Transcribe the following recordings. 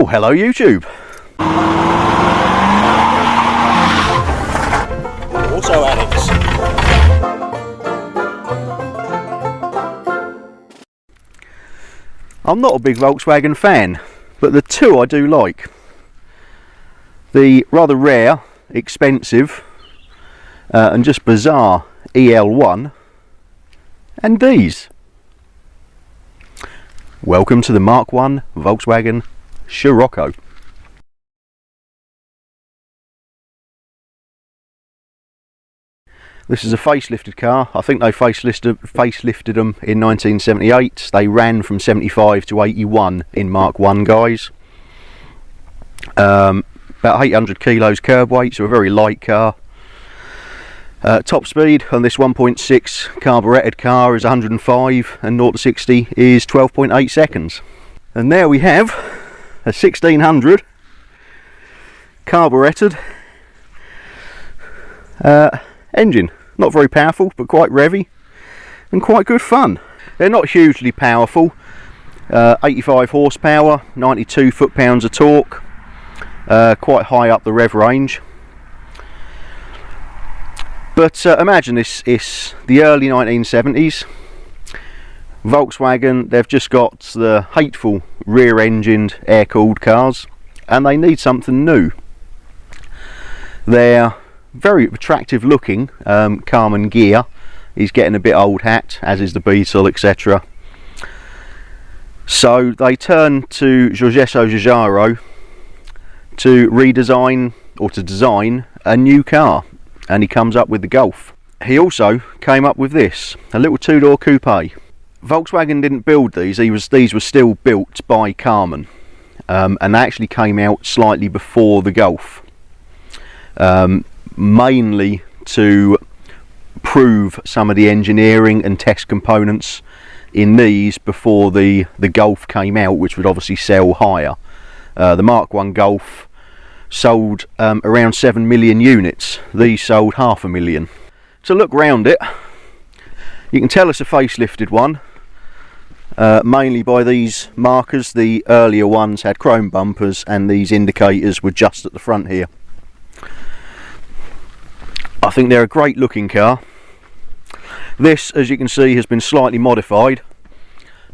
Oh, hello YouTube. Auto addicts. I'm not a big Volkswagen fan, but the two I do like. The rather rare, expensive, and just bizarre EL1, and these. Welcome to the MK1 Volkswagen Scirocco. This is a facelifted car. I think they facelifted them in 1978. They ran from 75 to 81 in MK1 guys. About 800 kilos curb weight, so a very light car. Top speed on this 1.6 carburetted car is 105, and 0 to 60 is 12.8 seconds. And there we have a 1600 carburetted engine. Not very powerful, but quite revvy and quite good fun. They're not hugely powerful. 85 horsepower, 92 foot-pounds of torque, quite high up the rev range. But imagine this is the early 1970s. Volkswagen, they've just got the hateful rear-engined air-cooled cars, and they need something new. They're very attractive looking. Carmen Gear is getting a bit old hat, as is the Beetle, etc. So they turn to Giorgetto Giugiaro to redesign, or to design, a new car, and he comes up with the Golf. He also came up with this, a little two-door coupe. Volkswagen didn't build these. These were still built by Carmen, and they actually came out slightly before the Golf, mainly to prove some of the engineering and test components in these before the Golf came out, which would obviously sell higher. The MK1 Golf sold around 7 million units. These sold 500,000. To look round it, you can tell it's a facelifted one, mainly by these markers. The earlier ones had chrome bumpers, and these indicators were just at the front here. I think they're a great looking car. This, as you can see, has been slightly modified.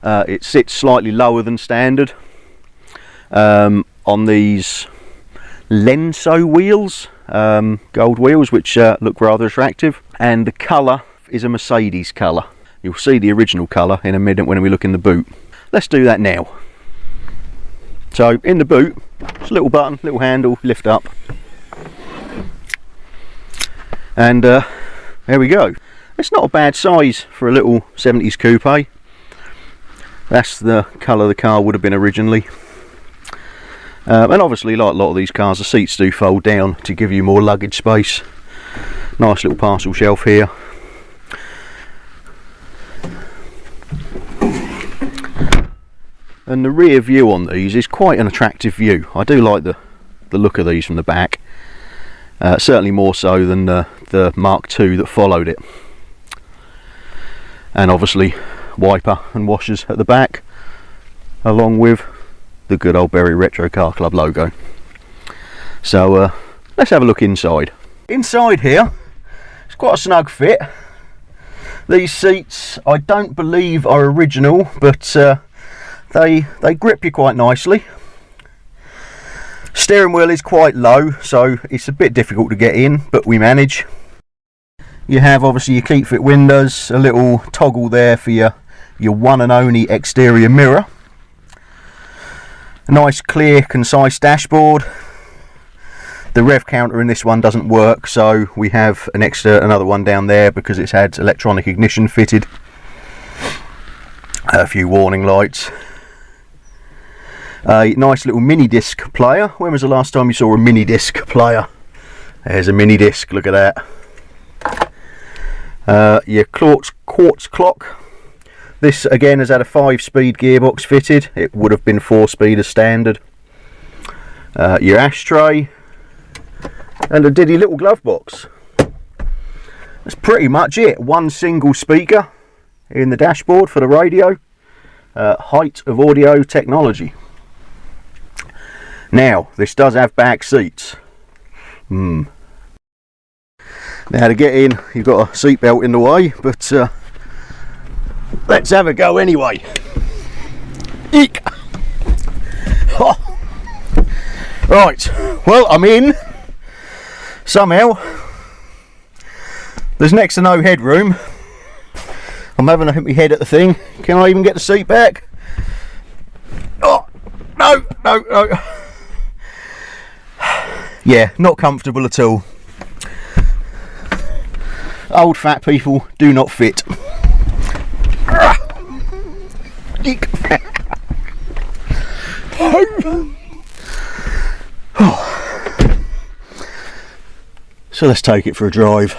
It sits slightly lower than standard on these Lenso wheels, gold wheels, which look rather attractive, and the colour is a Mercedes colour. You'll see the original colour in a minute when we look in the boot. Let's do that now. So in the boot, it's a little button, little handle, lift up, and there we go. It's not a bad size for a little 70s coupe. That's the colour the car would have been originally. And obviously, like a lot of these cars, the seats do fold down to give you more luggage space. Nice little parcel shelf here. And the rear view on these is quite an attractive view. I do like the look of these from the back. Certainly more so than the Mark II that followed it. And obviously wiper and washers at the back, along with the good old Berry Retro Car Club logo. So let's have a look inside. Inside here, it's quite a snug fit. These seats I don't believe are original, but they grip you quite nicely. Steering wheel is quite low, so it's a bit difficult to get in, but we manage. You have obviously your keep fit windows, a little toggle there for your one and only exterior mirror. A nice, clear, concise dashboard. The rev counter in this one doesn't work, so we have another one down there because it's had electronic ignition fitted. A few warning lights. A nice little mini disc player. When was the last time you saw a mini disc player? There's a mini disc, look at that. Your quartz clock. This again has had a 5-speed gearbox fitted. It would have been 4-speed as standard. Your ashtray, and a diddy little glove box. That's pretty much it. One single speaker in the dashboard for the radio. Height of audio technology. Now, this does have back seats. Now to get in, you've got a seatbelt in the way, but let's have a go anyway. Eek! Oh. Right, well, I'm in. Somehow. There's next to no headroom. I'm having to hit my head at the thing. Can I even get the seat back? Oh, no. Yeah, not comfortable at all. Old fat people do not fit. So let's take it for a drive.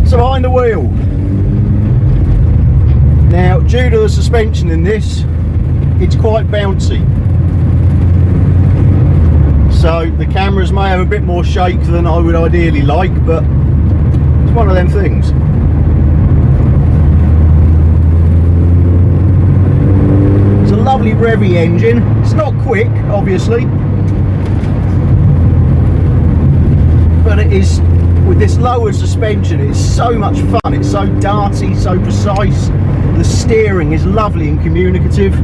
So behind the wheel. Now, due to the suspension in this, it's quite bouncy. So the cameras may have a bit more shake than I would ideally like, but it's one of them things. It's a lovely revvy engine. It's not quick, obviously, but it is, with this lowered suspension, it's so much fun. It's so darty, so precise. The steering is lovely and communicative.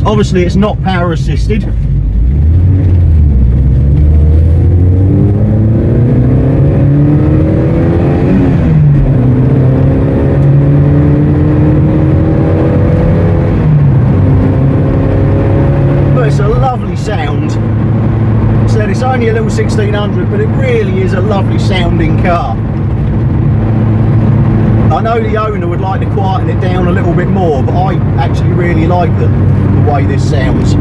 Obviously it's not power assisted. But it's a lovely sound. So it's only a little 1600, but it really is a lovely sounding car. I know the owner would like to quieten it down a little bit more, but I actually really like the way this sounds.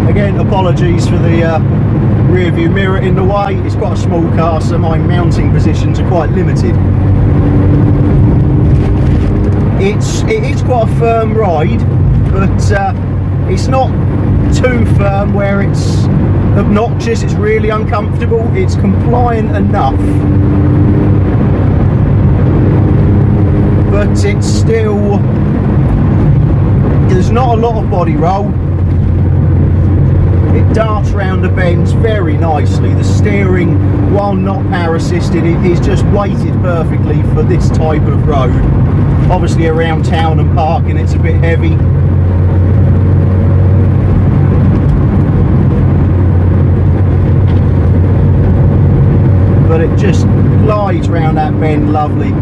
Again, apologies for the rear view mirror in the way. It's quite a small car, so my mounting positions are quite limited. It is quite a firm ride, but it's not too firm where it's obnoxious. It's really uncomfortable. It's compliant enough, but it's still, there's not a lot of body roll. It darts round the bends very nicely. The steering, while not power assisted, it is just weighted perfectly for this type of road. Obviously around town and parking it's a bit heavy. But it just glides round that bend lovely.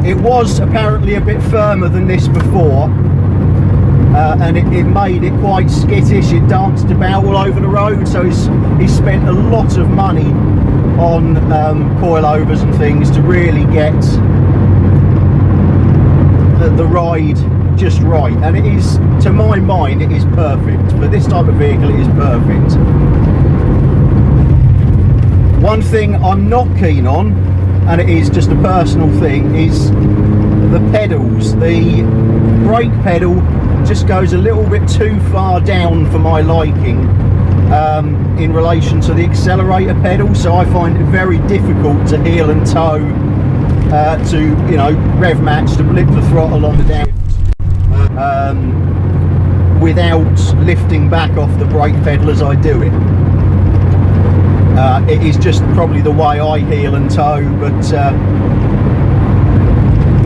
It was apparently a bit firmer than this before, and it made it quite skittish. It danced about all over the road, so he's spent a lot of money on coilovers and things to really get the ride just right, and it is, to my mind, it is perfect. For this type of vehicle, it is perfect. One thing I'm not keen on, and it is just a personal thing, is the pedals. The brake pedal just goes a little bit too far down for my liking in relation to the accelerator pedal, so I find it very difficult to heel and toe, to, you know, rev match, to blip the throttle on the down without lifting back off the brake pedal as I do it. It is just probably the way I heel and toe, but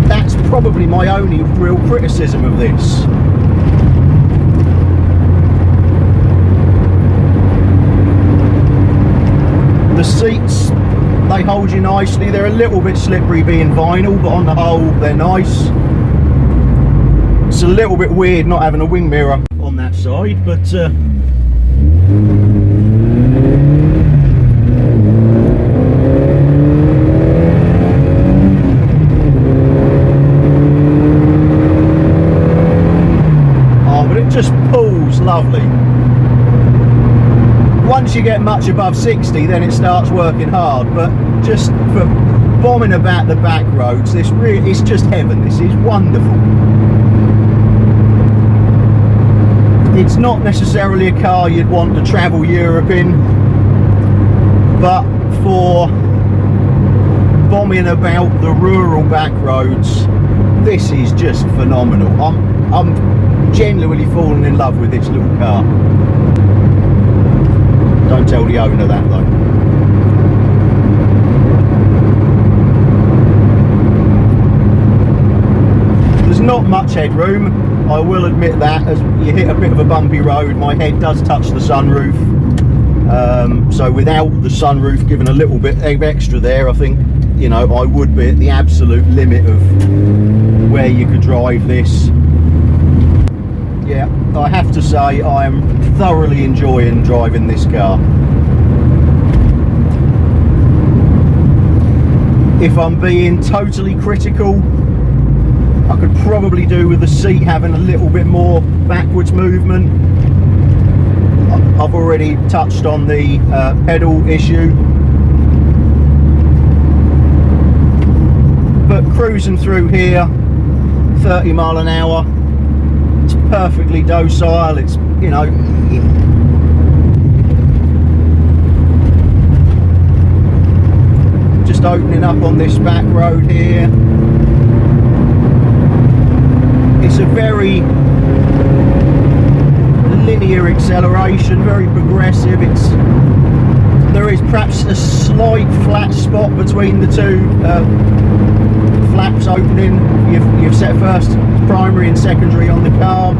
that's probably my only real criticism of this. The seats, they hold you nicely. They're a little bit slippery being vinyl, but on the whole they're nice. It's a little bit weird not having a wing mirror on that side, but once you get much above 60, then it starts working hard. But just for bombing about the back roads, it's just heaven. This is wonderful. It's not necessarily a car you'd want to travel Europe in, but for bombing about the rural back roads, this is just phenomenal. I'm genuinely falling in love with this little car. Don't tell the owner that though. There's not much headroom, I will admit that. As you hit a bit of a bumpy road, my head does touch the sunroof. So without the sunroof giving a little bit extra there, I think, you know, I would be at the absolute limit of where you could drive this. Yeah, I have to say I am thoroughly enjoying driving this car. If I'm being totally critical, I could probably do with the seat having a little bit more backwards movement. I've already touched on the pedal issue. But cruising through here, 30 mile an hour, it's perfectly docile. It's, you know, just opening up on this back road here. It's a very linear acceleration, very progressive. There is perhaps a slight flat spot between the two flaps opening. You've set first primary and secondary on the car,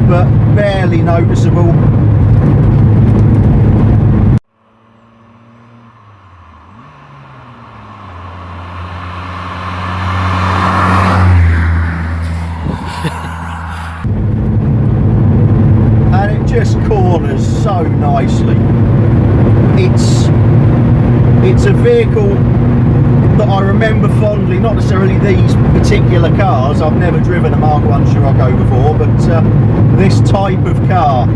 but barely noticeable. And it just corners so nicely. It's a vehicle that I remember fondly, not necessarily these particular cars. I've never driven a MK1 Scirocco before, but this type of car,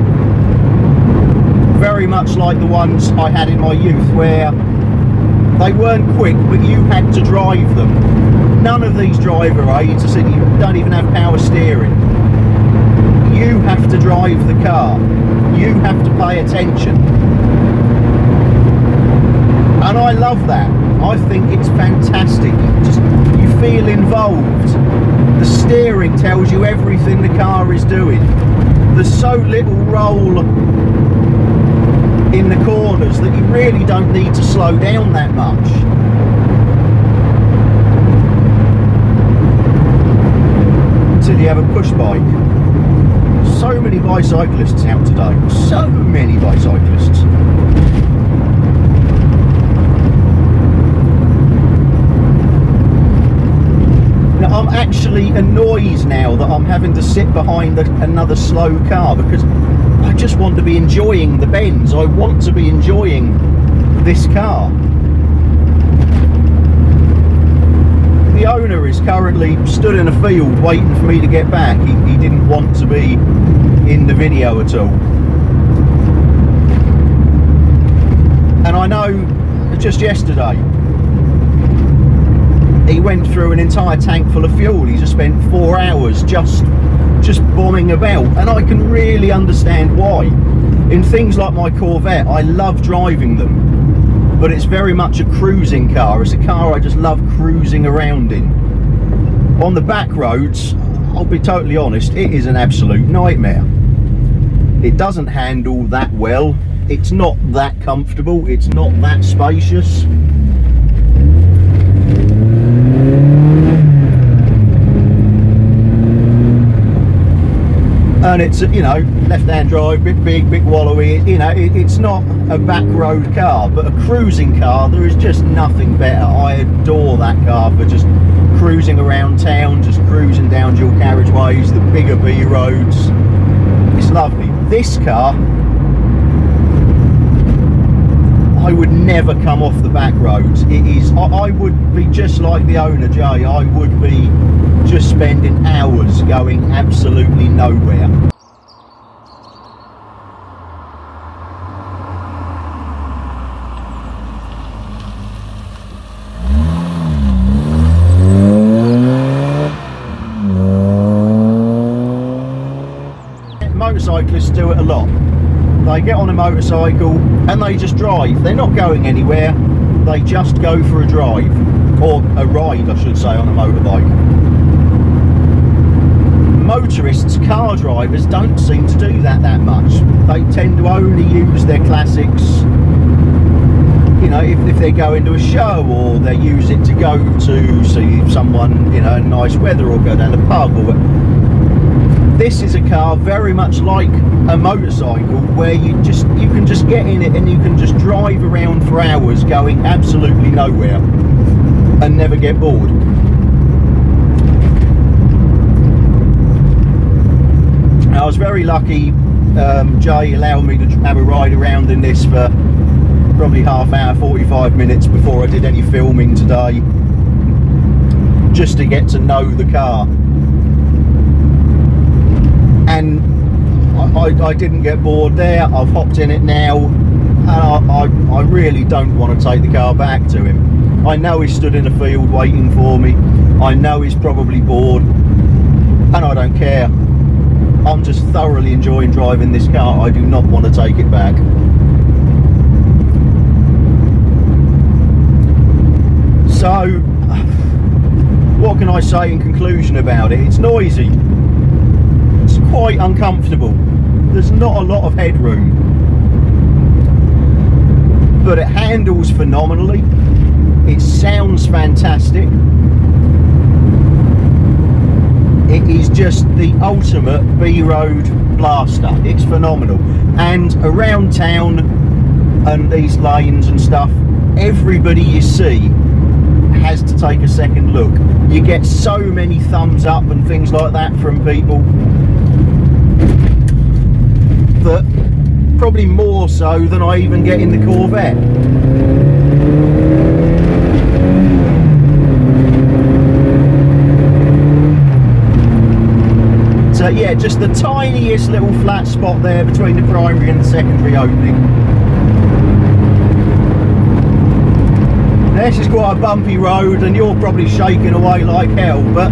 very much like the ones I had in my youth, where they weren't quick, but you had to drive them. None of these driver aids, I said, you don't even have power steering. You have to drive the car. You have to pay attention. And I love that. I think it's fantastic. You feel involved. The steering tells you everything the car is doing. There's so little roll in the corners that you really don't need to slow down that much. Until you have a push bike. So many bicyclists out today. So many bicyclists. Now, I'm actually annoyed now that I'm having to sit behind another slow car, because I just want to be enjoying the bends. I want to be enjoying this car. The owner is currently stood in a field waiting for me to get back. He didn't want to be in the video at all. And I know just yesterday he went through an entire tank full of fuel. He just spent 4 hours just bombing about, and I can really understand why. In things like my Corvette, I love driving them, but it's very much a cruising car. It's a car I just love cruising around in. On the back roads, I'll be totally honest, it is an absolute nightmare. It doesn't handle that well. It's not that comfortable. It's not that spacious. And it's, you know, left-hand drive, big wallowy, you know, it's not a back road car, but a cruising car, there is just nothing better. I adore that car for just cruising around town, just cruising down dual carriageways, the bigger B roads. It's lovely. This car, I would never come off the back roads. It is, I would be just like the owner, Jay. I would be just spending hours going absolutely nowhere. motorcyclists do it a lot. They get on a motorcycle and they just drive. They're not going anywhere. They just go for a drive, or a ride, I should say, on a motorbike. Motorists, car drivers, don't seem to do that much. They tend to only use their classics, you know, if they're going to a show, or they use it to go to see someone, you know, in nice weather, or go down the pub. Or this is a car very much like a motorcycle, where you can just get in it and you can just drive around for hours going absolutely nowhere and never get bored. I was very lucky. Jay allowed me to have a ride around in this for probably half hour, 45 minutes before I did any filming today, just to get to know the car. And I didn't get bored there. I've hopped in it now, and I really don't want to take the car back to him. I know he's stood in a field waiting for me. I know he's probably bored, and I don't care. I'm just thoroughly enjoying driving this car. I do not want to take it back. So, what can I say in conclusion about it? It's noisy. It's quite uncomfortable. There's not a lot of headroom. But it handles phenomenally. It sounds fantastic. It is just the ultimate B-road blaster. It's phenomenal. And around town and these lanes and stuff, everybody you see has to take a second look. You get so many thumbs up and things like that from people, that probably more so than I even get in the Corvette. So yeah, just the tiniest little flat spot there between the primary and the secondary opening. This is quite a bumpy road, and you're probably shaking away like hell, but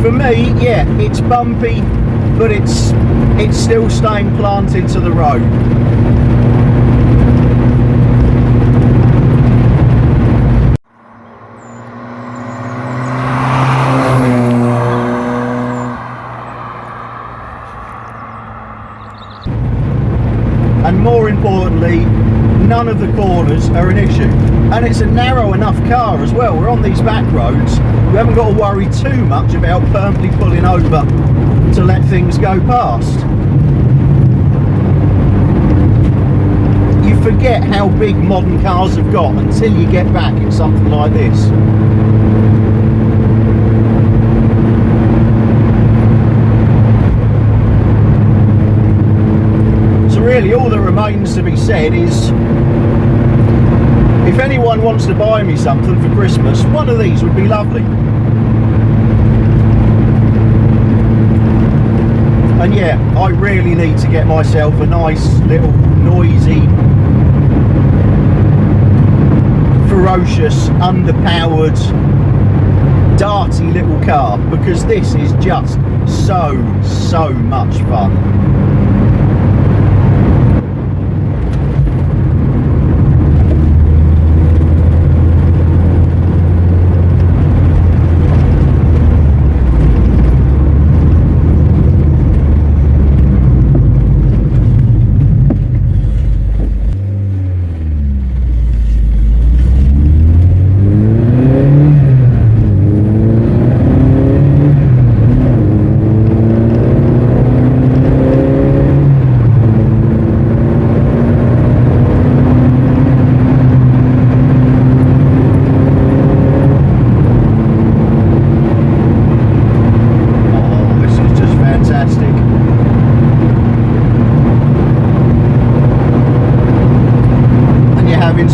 for me, yeah, it's bumpy, but it's still staying planted to the road. And more importantly, none of the corners are an issue. And it's a narrow enough car as well. We're on these back roads. We haven't got to worry too much about permanently pulling over to let things go past. You forget how big modern cars have got until you get back in something like this. Really, all that remains to be said is, if anyone wants to buy me something for Christmas, one of these would be lovely. And yeah, I really need to get myself a nice little noisy, ferocious, underpowered, darty little car, because this is just so much fun.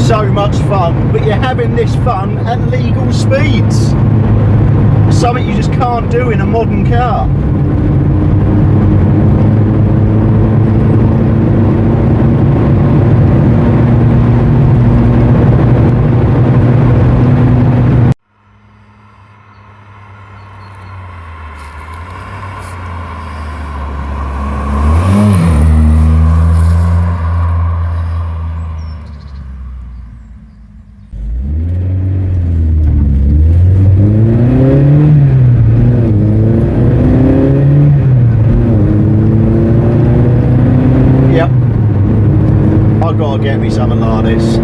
So much fun, but you're having this fun at legal speeds. Something you just can't do in a modern car. get me something like this.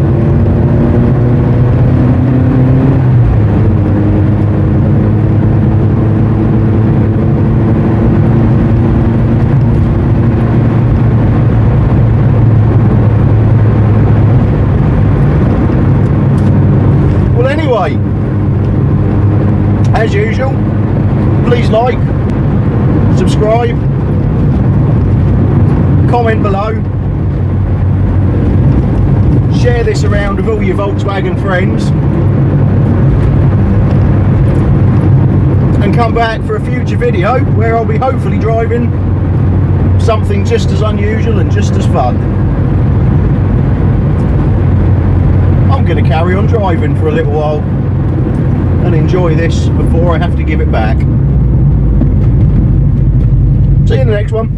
Well, anyway, as usual, please like, subscribe, comment below, share this around with all your Volkswagen friends, and come back for a future video where I'll be hopefully driving something just as unusual and just as fun. I'm going to carry on driving for a little while and enjoy this before I have to give it back. See you in the next one.